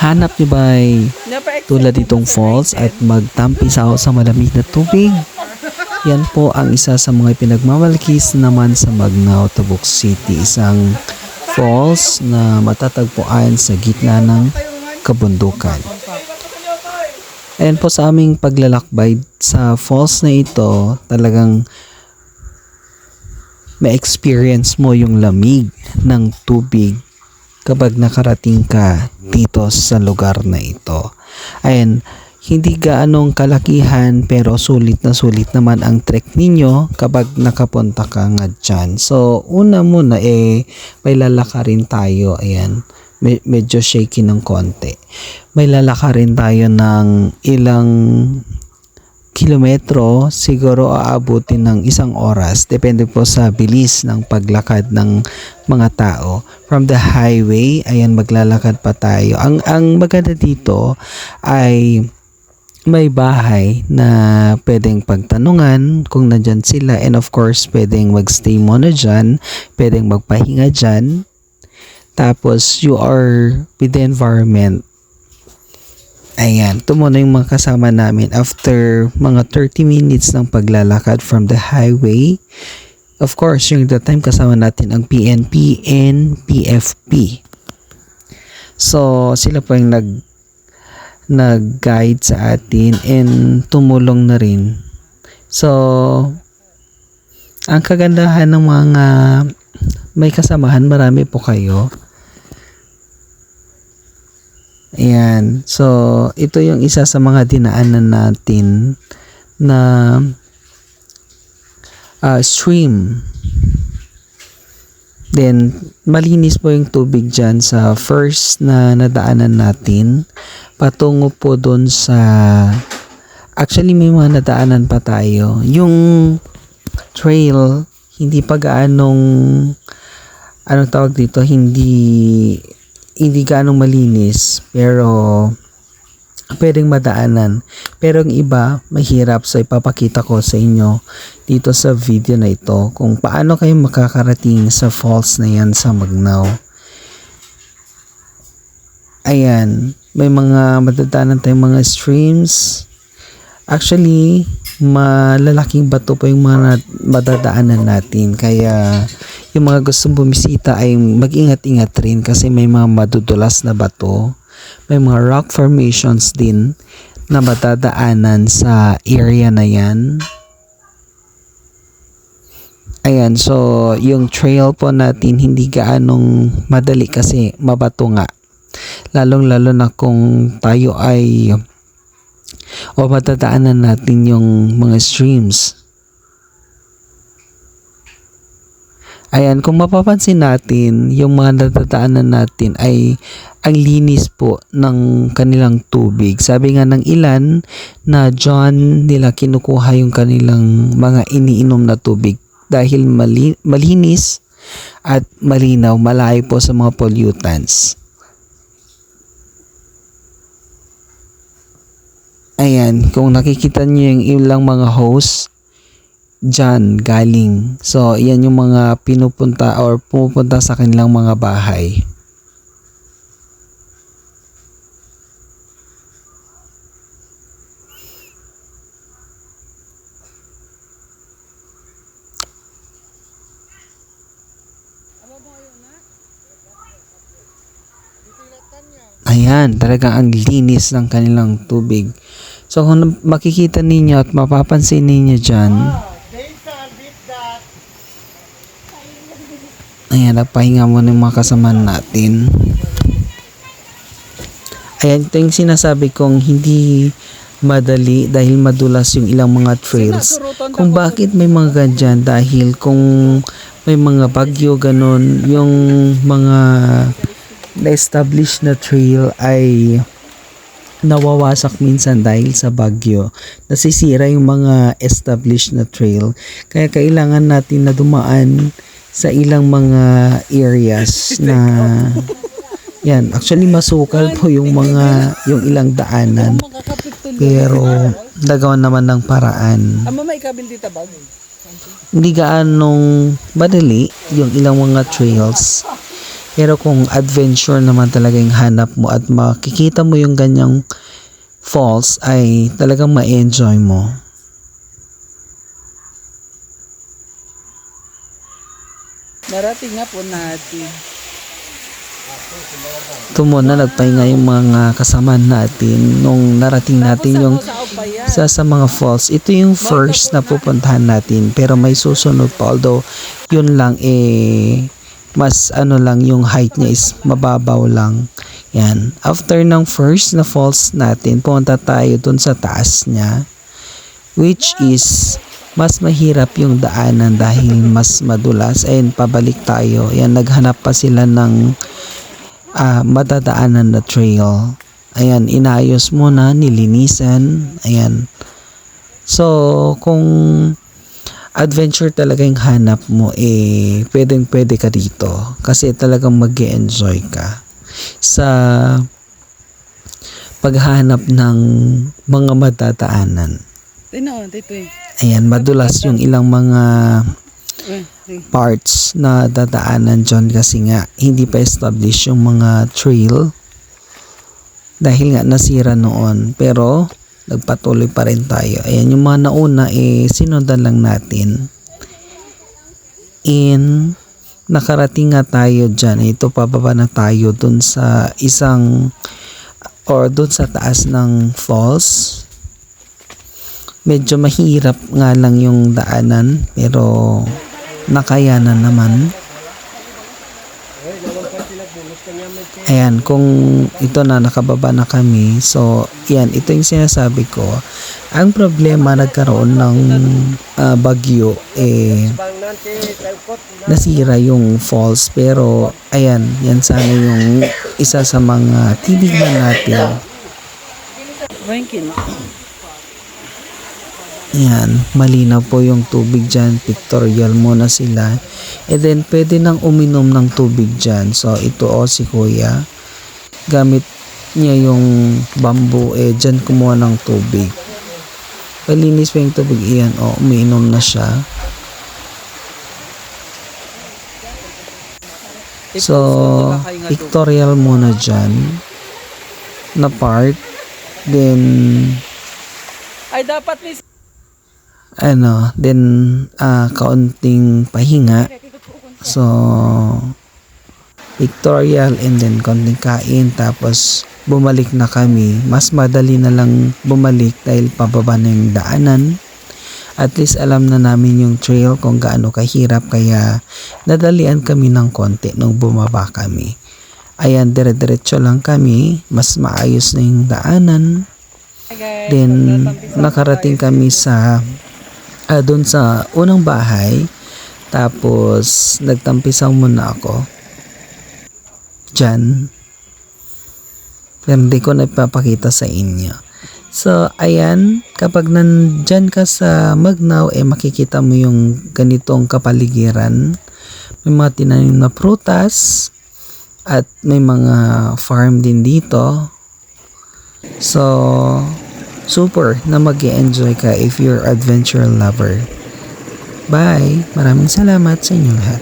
Hanap niyo ba ay tulad itong falls at magtampisaw sa malamig na tubig? Yan po ang isa sa mga pinagmamalakis naman sa Magnao, Tabuk City. Isang falls na matatagpuan sa gitna ng kabundukan. Ayan po sa aming paglalakbay sa falls na ito, talagang ma-experience mo yung lamig ng tubig kapag nakarating ka dito sa lugar na ito. Ayan, hindi gaanong kalakihan pero sulit na sulit naman ang trek ninyo kapag nakapunta ka nga dyan. So, una muna may lalakarin tayo. Ayan, medyo shaky ng konti. May lalakarin tayo ng ilang kilometro, siguro aabutin ng 1 oras. Depende po sa bilis ng paglakad ng mga tao. From the highway, ayan, maglalakad pa tayo. Ang maganda dito ay may bahay na pwedeng pagtanungan kung nandyan sila, and of course pwedeng magstay muna dyan, pwedeng magpahinga dyan. Tapos you are with the environment. Ayan, ito muna yung mga kasama namin after mga 30 minutes ng paglalakad from the highway. Of course, yung the time kasama natin ang PNP and PFP. So, sila po yung nag-guide sa atin and tumulong na rin. So, ang kagandahan ng mga may kasamahan, marami po kayo. Ayan. So, ito yung isa sa mga dinaanan natin na stream. Then, malinis po yung tubig dyan sa first na nadaanan natin. Patungo po dun sa... Actually, may mga nadaanan pa tayo. Yung trail, hindi pa gaanong... Anong tawag dito? Hindi gaanong malinis, pero pwedeng madaanan. Pero ang iba, mahirap. So, ipapakita ko sa inyo dito sa video na ito kung paano kayo makakarating sa falls na yan sa Magnao. Ayan, may mga madadaanan tayong mga streams. Actually, malalaking bato po yung mga madadaanan natin. Kaya, yung mga gustong bumisita ay mag-ingat-ingat rin kasi may mga madudulas na bato. May mga rock formations din na madadaanan sa area na yan. Ayan, so yung trail po natin hindi gaanong madali kasi mabato nga. Lalong-lalo na kung tayo ay o madadaanan natin yung mga streams. Ayan, kung mapapansin natin, yung mga nadadaanan natin ay ang linis po ng kanilang tubig. Sabi nga ng ilan na dyan nila kinukuha yung kanilang mga iniinom na tubig dahil malinis at malinaw, malayo po sa mga pollutants. Ayan, kung nakikita nyo yung ilang mga host, dyan galing. So, yan yung mga pinupunta or pumupunta sa kanilang mga bahay. Ayan, talagang ang linis ng kanilang tubig. So, kung makikita ninyo at mapapansin ninyo dyan, ayan, nagpahinga muna yung mga kasama natin. Ayan, ito yung sinasabi kong hindi madali dahil madulas yung ilang mga trails. Kung bakit may mga ganyan, dahil kung may mga bagyo ganun, yung mga na-establish na trail ay nawawasak minsan dahil sa bagyo. Nasisira yung mga established na trail. Kaya kailangan natin na dumaan sa ilang mga areas na yan, actually masukal po yung ilang daanan, pero nagawa naman ng paraan. Hindi gaanong madali yung ilang mga trails Pero kung adventure naman talaga yung hanap mo at makikita mo yung ganyang falls ay talagang ma-enjoy mo. Narating nga po natin. Ito muna nagpahinga yung mga kasama natin nung narating natin yung isa sa mga falls. Ito yung first na pupuntahan natin pero may susunod pa, although yun lang mas ano lang yung height niya is mababaw lang. Yan. After ng first na falls natin, pumunta tayo dun sa taas niya, which is mas mahirap yung daanan dahil mas madulas. Ayun, pabalik tayo. Yan, naghanap pa sila ng madadaanan na trail. Ayan, inayos muna, nilinisan. Ayan. So, kung adventure talaga yung hanap mo, pwedeng-pwede ka dito. Kasi talagang mag-e-enjoy ka sa paghahanap ng mga madadaanan. Ayan, madulas yung ilang mga parts na dadaanan dyan kasi nga hindi pa establish yung mga trail dahil nga nasira noon, pero nagpatuloy pa rin tayo. Ayan, yung mga nauna sinundan lang natin. Nakarating nga tayo dyan. Ito, pababa na tayo dun sa dun sa taas ng falls. Medyo mahirap nga lang yung daanan pero nakayanan naman. Ayan, kung ito na nakababa na kami. So, yan, ito yung sinasabi ko. Ang problema, nagkaroon ng bagyo, nasira yung falls. Pero, ayan, yan sana yung isa sa mga tinitingnan natin. Ayan, malinaw po yung tubig dyan. Pictorial muna sila. And then, pwede nang uminom ng tubig dyan. So, ito si kuya. Gamit niya yung bamboo. Dyan kumuha ng tubig. Palinis pa yung tubig. Ayan, umiinom na siya. So, pictorial muna dyan. Na part. Then, kaunting pahinga. So, pictorial and then kaunting kain. Tapos, bumalik na kami. Mas madali na lang bumalik dahil pababa na yung daanan. At least alam na namin yung trail kung gaano kahirap. Kaya, nadalian kami ng konti nung bumaba kami. Ayan, dire-diretso lang kami. Mas maayos na yung daanan. Then, nakarating kami sa doon sa unang bahay. Tapos nagtampisaw muna ako dyan, pero hindi ko napapakita sa inyo. So ayan, kapag nandyan ka sa Magnaw, makikita mo yung ganitong kapaligiran. May mga tinanim na prutas at may mga farm din dito. So super na mag-e-enjoy ka if you're adventure lover. Bye! Maraming salamat sa inyo lahat.